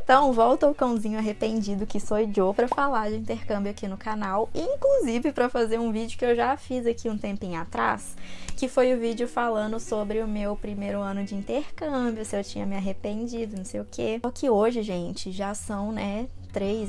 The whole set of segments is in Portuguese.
Então, volta o cãozinho arrependido que sou eu pra falar de intercâmbio aqui no canal, e inclusive pra fazer um vídeo que eu já fiz aqui um tempinho atrás, que foi o vídeo falando sobre o meu primeiro ano de intercâmbio, se eu tinha me arrependido, não sei o quê. Só que hoje, gente, já são, né,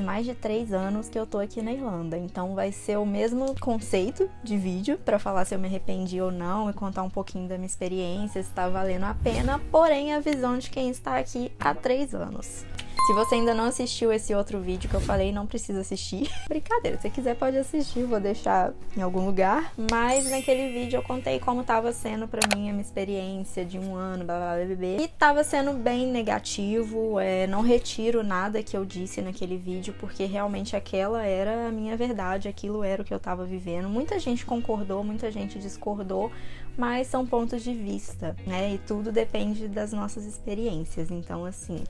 mais de 3 anos que eu tô aqui na Irlanda, então vai ser o mesmo conceito de vídeo pra falar se eu me arrependi ou não e contar um pouquinho da minha experiência, se tá valendo a pena, porém a visão de quem está aqui há 3 anos. Se você ainda não assistiu esse outro vídeo que eu falei, não precisa assistir. Brincadeira, se quiser pode assistir, vou deixar em algum lugar. Mas naquele vídeo eu contei como tava sendo pra mim a minha experiência de um ano, blá blá blá, bebê. E tava sendo bem negativo, não retiro nada que eu disse naquele vídeo, porque realmente aquela era a minha verdade, aquilo era o que eu tava vivendo. Muita gente concordou, muita gente discordou, mas são pontos de vista, né? E tudo depende das nossas experiências, então assim...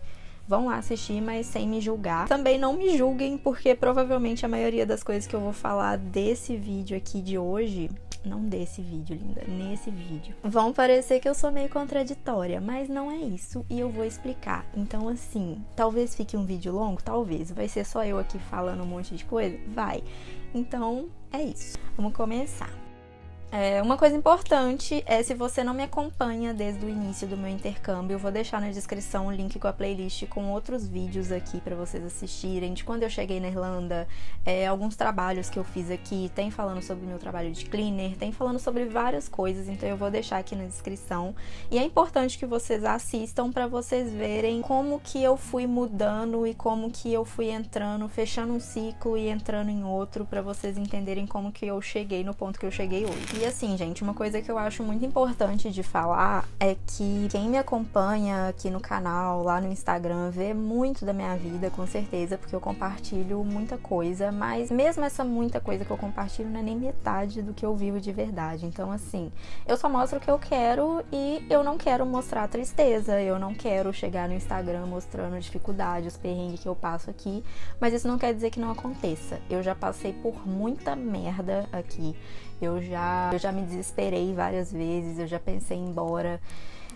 Vão lá assistir, mas sem me julgar. Também não me julguem, porque provavelmente a maioria das coisas que eu vou falar desse vídeo aqui de hoje... Não desse vídeo, linda, nesse vídeo. Vão parecer que eu sou meio contraditória, mas não é isso e eu vou explicar. Então, assim, talvez fique um vídeo longo, talvez. Vai ser só eu aqui falando um monte de coisa? Vai. Então, é isso. Vamos começar. Uma coisa importante é, se você não me acompanha desde o início do meu intercâmbio, eu vou deixar na descrição o link com a playlist com outros vídeos aqui pra vocês assistirem, de quando eu cheguei na Irlanda, alguns trabalhos que eu fiz aqui, tem falando sobre o meu trabalho de cleaner, tem falando sobre várias coisas, então eu vou deixar aqui na descrição. E é importante que vocês assistam pra vocês verem como que eu fui mudando e como que eu fui entrando, fechando um ciclo e entrando em outro, pra vocês entenderem como que eu cheguei no ponto que eu cheguei hoje. E assim, gente, uma coisa que eu acho muito importante de falar é que quem me acompanha aqui no canal, lá no Instagram, vê muito da minha vida, com certeza, porque eu compartilho muita coisa, mas mesmo essa muita coisa que eu compartilho não é nem metade do que eu vivo de verdade. Então, assim, eu só mostro o que eu quero e eu não quero mostrar tristeza, eu não quero chegar no Instagram mostrando a dificuldade, os perrengues que eu passo aqui, mas isso não quer dizer que não aconteça. Eu já passei por muita merda aqui. Eu já me desesperei várias vezes, eu já pensei em ir embora.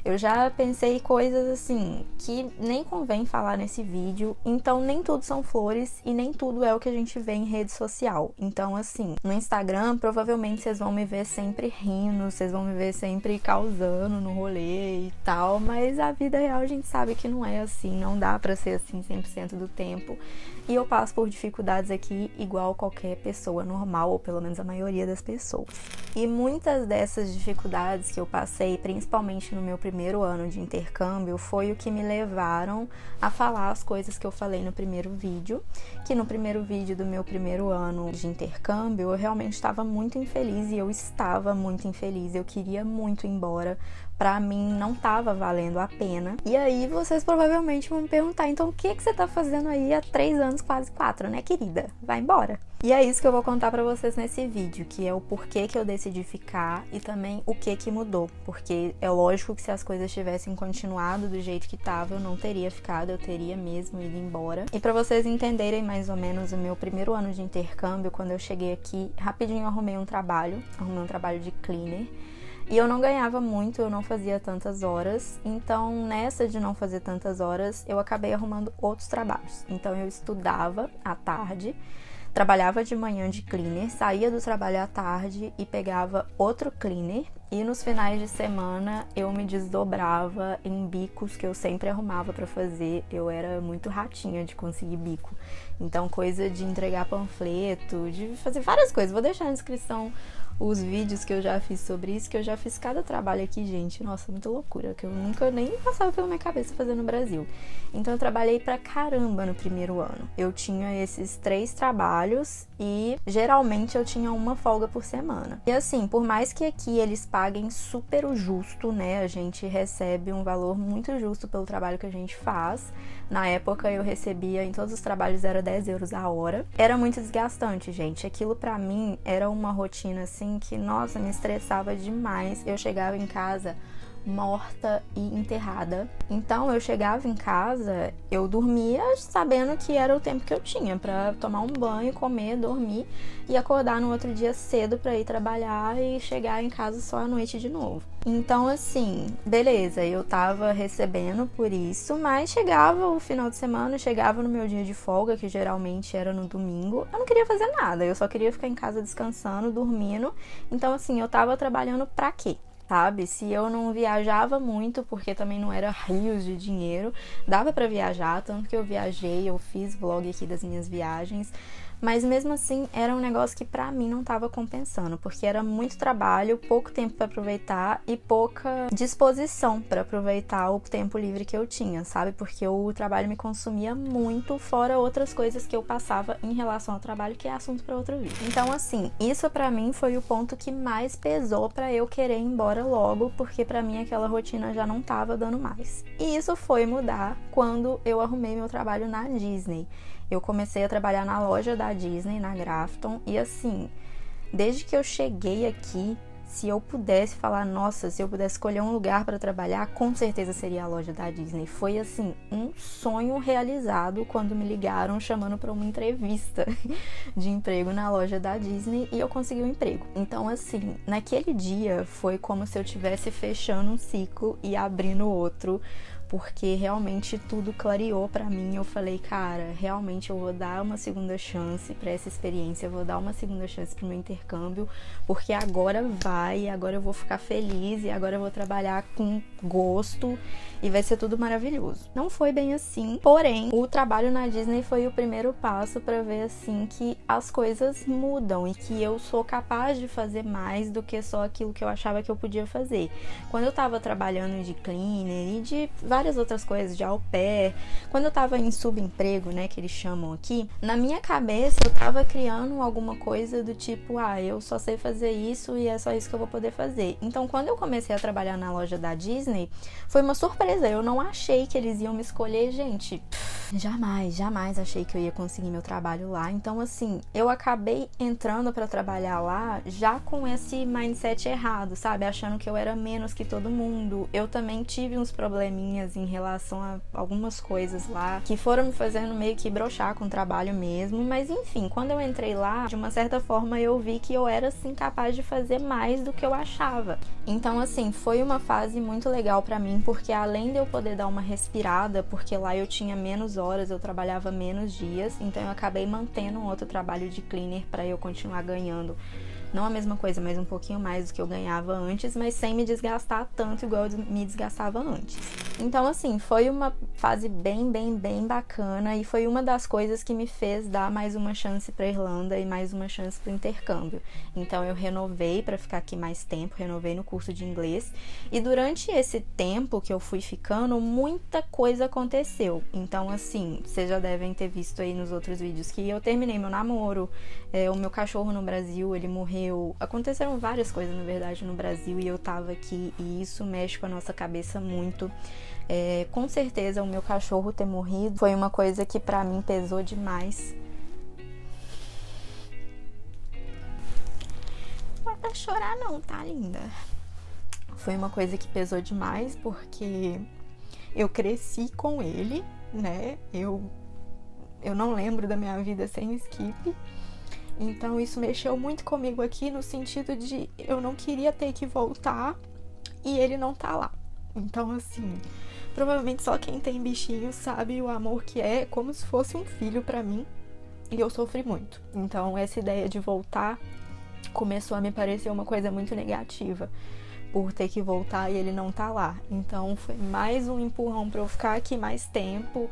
Eu já pensei coisas assim, que nem convém falar nesse vídeo, então nem tudo são flores e nem tudo é o que a gente vê em rede social. Então assim, no Instagram provavelmente vocês vão me ver sempre rindo, vocês vão me ver sempre causando no rolê e tal, mas a vida real a gente sabe que não é assim, não dá pra ser assim 100% do tempo. E eu passo por dificuldades aqui igual qualquer pessoa normal, ou pelo menos a maioria das pessoas. E muitas dessas dificuldades que eu passei, principalmente no meu primeiro ano de intercâmbio, foi o que me levaram a falar as coisas que eu falei no primeiro vídeo, que no primeiro vídeo do meu primeiro ano de intercâmbio, eu realmente estava muito infeliz, e eu estava muito infeliz, eu queria muito ir embora, pra mim não estava valendo a pena. E aí vocês provavelmente vão me perguntar, então o que você tá fazendo aí há 3 anos, quase 4, né, querida? Vai embora! E é isso que eu vou contar pra vocês nesse vídeo, que é o porquê que eu decidi ficar e também o que mudou. Porque é lógico que se as coisas tivessem continuado do jeito que tava, eu não teria ficado, eu teria mesmo ido embora. E pra vocês entenderem mais ou menos o meu primeiro ano de intercâmbio, quando eu cheguei aqui, rapidinho eu arrumei um trabalho de cleaner. E eu não ganhava muito, eu não fazia tantas horas, então nessa de não fazer tantas horas, eu acabei arrumando outros trabalhos. Então eu estudava à tarde, trabalhava de manhã de cleaner, saía do trabalho à tarde e pegava outro cleaner. E nos finais de semana eu me desdobrava em bicos que eu sempre arrumava pra fazer. Eu era muito ratinha de conseguir bico. Então coisa de entregar panfleto, de fazer várias coisas. Vou deixar na descrição os vídeos que eu já fiz sobre isso, que eu já fiz cada trabalho aqui, gente. Nossa, muita loucura, que eu nunca nem passava pela minha cabeça fazer no Brasil. Então eu trabalhei pra caramba no primeiro ano. Eu tinha esses 3 trabalhos e geralmente eu tinha uma folga por semana. E assim, por mais que aqui eles paguem super o justo, né, a gente recebe um valor muito justo pelo trabalho que a gente faz. Na época eu recebia, em todos os trabalhos era 10 euros a hora. Era muito desgastante, gente. Aquilo pra mim era uma rotina assim que, nossa, me estressava demais. Eu chegava em casa morta e enterrada. Então eu chegava em casa, eu dormia sabendo que era o tempo que eu tinha pra tomar um banho, comer, dormir e acordar no outro dia cedo pra ir trabalhar e chegar em casa só à noite de novo. Então assim, beleza, eu tava recebendo por isso, mas chegava o final de semana, chegava no meu dia de folga, que geralmente era no domingo, eu não queria fazer nada, eu só queria ficar em casa descansando, dormindo. Então assim, eu tava trabalhando pra quê? Sabe? Se eu não viajava muito, porque também não era rios de dinheiro, dava pra viajar, tanto que eu viajei, eu fiz vlog aqui das minhas viagens, mas mesmo assim era um negócio que pra mim não tava compensando, porque era muito trabalho, pouco tempo pra aproveitar e pouca disposição pra aproveitar o tempo livre que eu tinha, sabe? Porque o trabalho me consumia muito, fora outras coisas que eu passava em relação ao trabalho, que é assunto pra outro vídeo. Então assim, isso pra mim foi o ponto que mais pesou pra eu querer ir embora logo, porque pra mim aquela rotina já não tava dando mais. E isso foi mudar quando eu arrumei meu trabalho na Disney. Eu comecei a trabalhar na loja da Disney, na Grafton, e assim, desde que eu cheguei aqui, se eu pudesse falar, nossa, se eu pudesse escolher um lugar para trabalhar, com certeza seria a loja da Disney. Foi assim, um sonho realizado quando me ligaram chamando para uma entrevista de emprego na loja da Disney e eu consegui um emprego. Então assim, naquele dia foi como se eu estivesse fechando um ciclo e abrindo outro, porque realmente tudo clareou pra mim. Eu falei, cara, realmente eu vou dar uma segunda chance pra essa experiência, eu vou dar uma segunda chance pro meu intercâmbio, porque agora vai, agora eu vou ficar feliz e agora eu vou trabalhar com gosto e vai ser tudo maravilhoso. Não foi bem assim, porém, o trabalho na Disney foi o primeiro passo pra ver assim que as coisas mudam e que eu sou capaz de fazer mais do que só aquilo que eu achava que eu podia fazer. Quando eu tava trabalhando de cleaner e de várias outras coisas, de au pair, quando eu tava em subemprego, né, que eles chamam aqui, na minha cabeça eu tava criando alguma coisa do tipo, eu só sei fazer isso e é só isso que eu vou poder fazer. Então quando eu comecei a trabalhar na loja da Disney, foi uma surpresa, eu não achei que eles iam me escolher, gente, jamais achei que eu ia conseguir meu trabalho lá. Então assim, eu acabei entrando pra trabalhar lá já com esse mindset errado, sabe, achando que eu era menos que todo mundo. Eu também tive uns probleminhas em relação a algumas coisas lá que foram me fazendo meio que broxar com o trabalho mesmo, mas enfim, quando eu entrei lá, de uma certa forma eu vi que eu era assim capaz de fazer mais do que eu achava. Então assim, foi uma fase muito legal pra mim, porque além de eu poder dar uma respirada, porque lá eu tinha menos horas, eu trabalhava menos dias, então eu acabei mantendo um outro trabalho de cleaner pra eu continuar ganhando não a mesma coisa, mas um pouquinho mais do que eu ganhava antes, mas sem me desgastar tanto igual eu me desgastava antes. Então assim, foi uma fase bem bacana e foi uma das coisas que me fez dar mais uma chance para Irlanda e mais uma chance para o intercâmbio. Então eu renovei para ficar aqui mais tempo, renovei no curso de inglês e durante esse tempo que eu fui ficando, muita coisa aconteceu. Então assim, vocês já devem ter visto aí nos outros vídeos que eu terminei meu namoro, o meu cachorro no Brasil, ele morreu. Aconteceram várias coisas, na verdade, no Brasil e eu tava aqui e isso mexe com a nossa cabeça muito. Com certeza o meu cachorro ter morrido foi uma coisa que pra mim pesou demais. Não é pra chorar não, tá, linda? Foi uma coisa que pesou demais porque eu cresci com ele, né? Eu não lembro da minha vida sem Skip. Então isso mexeu muito comigo aqui no sentido de eu não queria ter que voltar e ele não tá lá. Então assim, provavelmente só quem tem bichinho sabe o amor que é como se fosse um filho pra mim e eu sofri muito. Então essa ideia de voltar começou a me parecer uma coisa muito negativa por ter que voltar e ele não tá lá. Então foi mais um empurrão pra eu ficar aqui mais tempo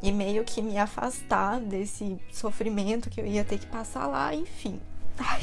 e meio que me afastar desse sofrimento que eu ia ter que passar lá, enfim. Ai.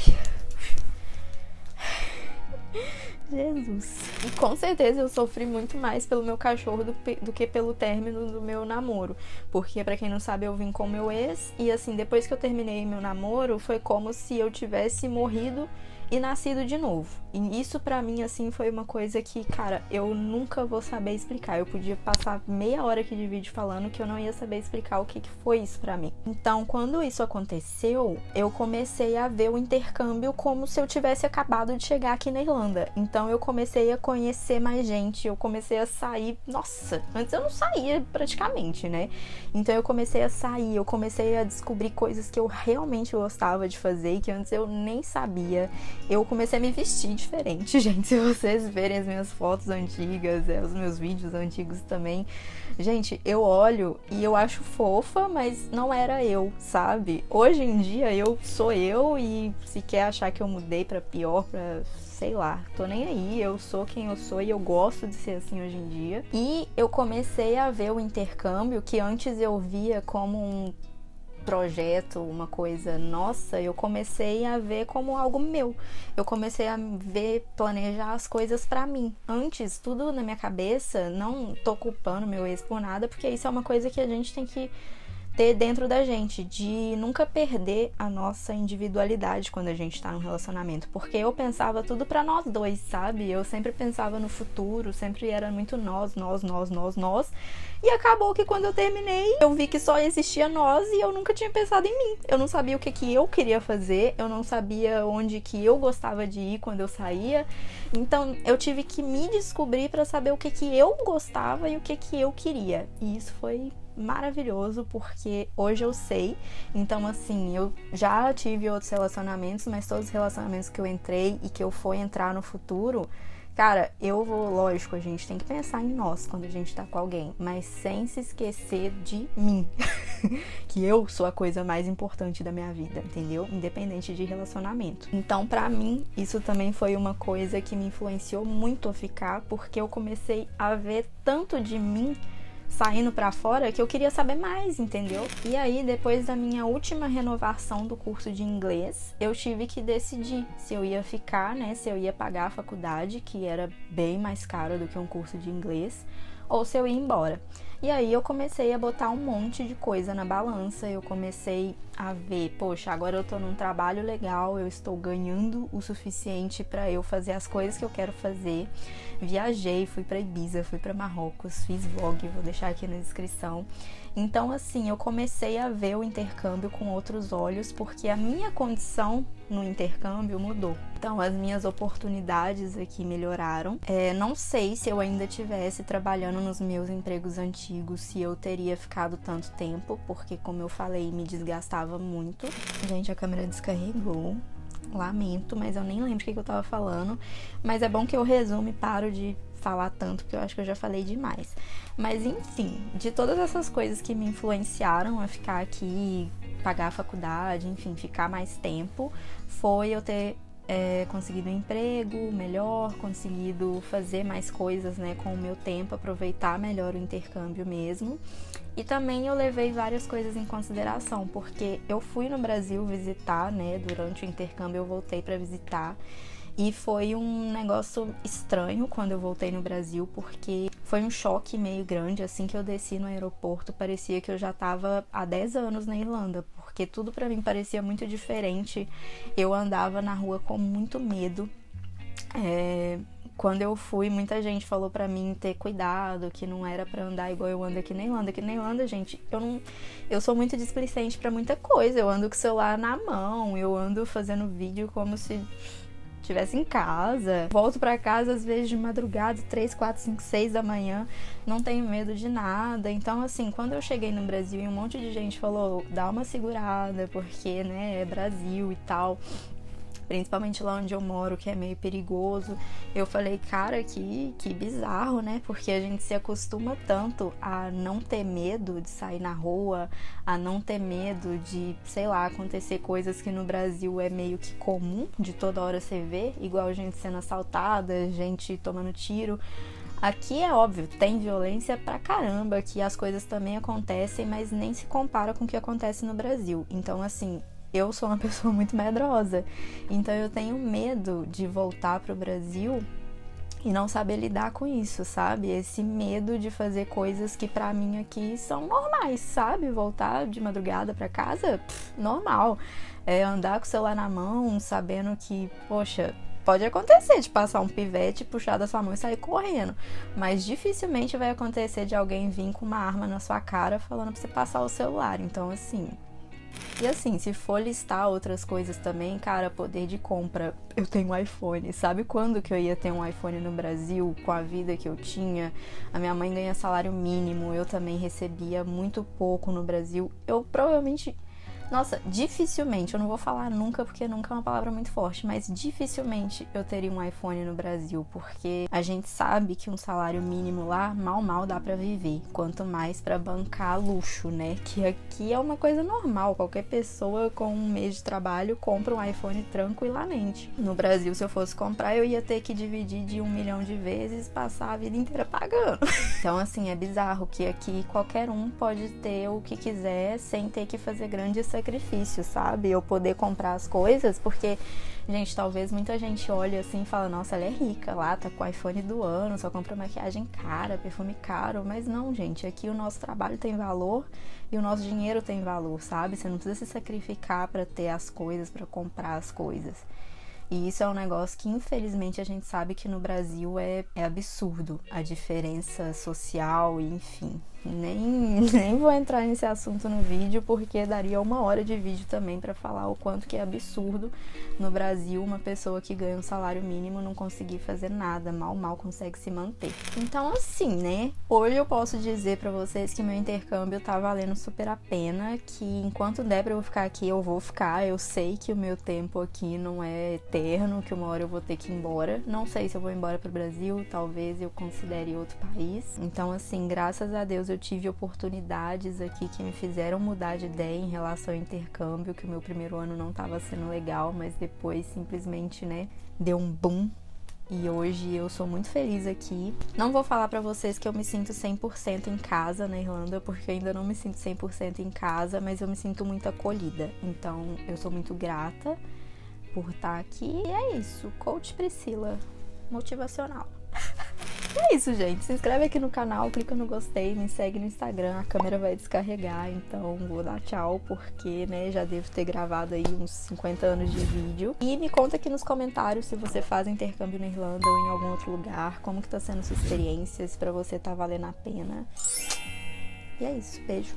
Jesus. E com certeza eu sofri muito mais pelo meu cachorro do que pelo término do meu namoro. Porque, pra quem não sabe, eu vim com meu ex e assim, depois que eu terminei meu namoro, foi como se eu tivesse morrido e nascido de novo. E isso pra mim, assim, foi uma coisa que, cara, eu nunca vou saber explicar. Eu podia passar meia hora aqui de vídeo falando que eu não ia saber explicar o que foi isso pra mim. Então, quando isso aconteceu, eu comecei a ver o intercâmbio como se eu tivesse acabado de chegar aqui na Irlanda. Então, eu comecei a conhecer mais gente, eu comecei a sair. Nossa, antes eu não saía praticamente, né? Então, eu comecei a sair, eu comecei a descobrir coisas que eu realmente gostava de fazer e que antes eu nem sabia. Eu comecei a me vestir diferente, gente. Se vocês verem as minhas fotos antigas, os meus vídeos antigos também, gente, eu olho e eu acho fofa, mas não era eu, sabe? Hoje em dia eu sou eu e se quer achar que eu mudei pra pior, pra sei lá, tô nem aí, eu sou quem eu sou e eu gosto de ser assim hoje em dia. E eu comecei a ver o intercâmbio, que antes eu via como um projeto, uma coisa nossa, eu comecei a ver como algo meu. Eu comecei a ver, planejar as coisas pra mim. Antes, tudo na minha cabeça, não tô culpando meu ex por nada, porque isso é uma coisa que a gente tem que ter dentro da gente, de nunca perder a nossa individualidade quando a gente tá num relacionamento, porque eu pensava tudo pra nós dois, sabe? Eu sempre pensava no futuro, sempre era muito nós, e acabou que quando eu terminei, eu vi que só existia nós e eu nunca tinha pensado em mim. Eu não sabia o que eu queria fazer, eu não sabia onde que eu gostava de ir quando eu saía, então eu tive que me descobrir pra saber o que eu gostava e o que eu queria, e isso foi maravilhoso, porque hoje eu sei. Então, assim, eu já tive outros relacionamentos, mas todos os relacionamentos que eu entrei e que eu for entrar no futuro, cara, eu vou, lógico, a gente tem que pensar em nós quando a gente tá com alguém, mas sem se esquecer de mim, que eu sou a coisa mais importante da minha vida, entendeu? Independente de relacionamento. Então, pra mim, isso também foi uma coisa que me influenciou muito a ficar, porque eu comecei a ver tanto de mim saindo pra fora que eu queria saber mais, entendeu? E aí, depois da minha última renovação do curso de inglês, eu tive que decidir se eu ia ficar, né, se eu ia pagar a faculdade, que era bem mais caro do que um curso de inglês, ou se eu ia embora. E aí eu comecei a botar um monte de coisa na balança, eu comecei a ver, poxa, agora eu tô num trabalho legal, eu estou ganhando o suficiente pra eu fazer as coisas que eu quero fazer. Viajei, fui pra Ibiza, fui pra Marrocos, fiz vlog, vou deixar aqui na descrição. Então, assim, eu comecei a ver o intercâmbio com outros olhos, porque a minha condição no intercâmbio mudou. Então, as minhas oportunidades aqui melhoraram. Não sei se eu ainda estivesse trabalhando nos meus empregos antigos, se eu teria ficado tanto tempo, porque, como eu falei, me desgastava muito. Gente, a câmera descarregou. Lamento, mas eu nem lembro o que eu tava falando. Mas é bom que eu resumo e paro de falar tanto, porque eu acho que eu já falei demais. Mas enfim, de todas essas coisas que me influenciaram a ficar aqui, pagar a faculdade, enfim, ficar mais tempo, foi eu ter conseguido um emprego melhor, conseguido fazer mais coisas, né, com o meu tempo, aproveitar melhor o intercâmbio mesmo. E também eu levei várias coisas em consideração, porque eu fui no Brasil visitar, né, durante o intercâmbio eu voltei para visitar, e foi um negócio estranho quando eu voltei no Brasil, porque foi um choque meio grande. Assim que eu desci no aeroporto, parecia que eu já estava há 10 anos na Irlanda, porque tudo pra mim parecia muito diferente. Eu andava na rua com muito medo. Quando eu fui, muita gente falou pra mim ter cuidado, que não era pra andar igual eu ando aqui na Irlanda. Aqui na Irlanda, gente, eu sou muito displicente pra muita coisa. Eu ando com o celular na mão, eu ando fazendo vídeo como se estivesse em casa. Volto pra casa às vezes de madrugada, 3, 4, 5, 6 da manhã. Não tenho medo de nada. Então, assim, quando eu cheguei no Brasil e um monte de gente falou, dá uma segurada, porque, né, é Brasil e tal, principalmente lá onde eu moro, que é meio perigoso, eu falei, cara, que bizarro, né? Porque a gente se acostuma tanto a não ter medo de sair na rua, a não ter medo de, sei lá, acontecer coisas que no Brasil é meio que comum, de toda hora você vê, igual gente sendo assaltada, gente tomando tiro. Aqui é óbvio, tem violência pra caramba, que as coisas também acontecem, mas nem se compara com o que acontece no Brasil. Então, assim, eu sou uma pessoa muito medrosa, então eu tenho medo de voltar pro Brasil e não saber lidar com isso, sabe? Esse medo de fazer coisas que pra mim aqui são normais, sabe? Voltar de madrugada pra casa, normal. Andar com o celular na mão, sabendo que, poxa, pode acontecer de passar um pivete, puxar da sua mão e sair correndo, mas dificilmente vai acontecer de alguém vir com uma arma na sua cara falando pra você passar o celular. Então, assim... E assim, se for listar outras coisas também, cara, poder de compra, eu tenho um iPhone. Sabe quando que eu ia ter um iPhone no Brasil, com a vida que eu tinha? A minha mãe ganha salário mínimo, eu também recebia muito pouco no Brasil. Eu provavelmente... Nossa, dificilmente, eu não vou falar nunca porque nunca é uma palavra muito forte, mas dificilmente eu teria um iPhone no Brasil, porque a gente sabe que um salário mínimo lá mal dá pra viver, quanto mais pra bancar luxo, né? Que aqui é uma coisa normal, qualquer pessoa com um mês de trabalho compra um iPhone tranquilamente. No Brasil, se eu fosse comprar, eu ia ter que dividir de 1 milhão de vezes, passar a vida inteira pagando. Então, assim, é bizarro que aqui qualquer um pode ter o que quiser sem ter que fazer grandes sacrifício, sabe? Eu poder comprar as coisas, porque, gente, talvez muita gente olhe assim e fala, nossa, ela é rica lá, tá com o iPhone do ano, só compra maquiagem cara, perfume caro, mas não, gente, aqui o nosso trabalho tem valor e o nosso dinheiro tem valor, sabe? Você não precisa se sacrificar pra ter as coisas, pra comprar as coisas. E isso é um negócio que, infelizmente, a gente sabe que no Brasil é absurdo, a diferença social e, enfim. Nem vou entrar nesse assunto no vídeo, porque daria 1 hora de vídeo também pra falar o quanto que é absurdo no Brasil uma pessoa que ganha um salário mínimo não conseguir fazer nada, mal consegue se manter. Então, assim, né? Hoje eu posso dizer pra vocês que meu intercâmbio tá valendo super a pena, que enquanto der pra eu ficar aqui, eu vou ficar. Eu sei que o meu tempo aqui não é eterno, que 1 hora eu vou ter que ir embora. Não sei se eu vou embora pro Brasil, talvez eu considere outro país. Então, assim, graças a Deus eu tive oportunidades aqui que me fizeram mudar de ideia em relação ao intercâmbio, que o meu primeiro ano não estava sendo legal, mas depois simplesmente, né, deu um boom. E hoje eu sou muito feliz aqui. Não vou falar pra vocês que eu me sinto 100% em casa na Irlanda, porque eu ainda não me sinto 100% em casa, mas eu me sinto muito acolhida. Então, eu sou muito grata por estar aqui. E é isso, Coach Priscila, motivacional. É isso, gente. Se inscreve aqui no canal, clica no gostei, me segue no Instagram, a câmera vai descarregar, então vou dar tchau, porque, né, já devo ter gravado aí uns 50 anos de vídeo. E me conta aqui nos comentários se você faz intercâmbio na Irlanda ou em algum outro lugar, como que tá sendo sua experiência, se pra você tá valendo a pena. E é isso, beijo.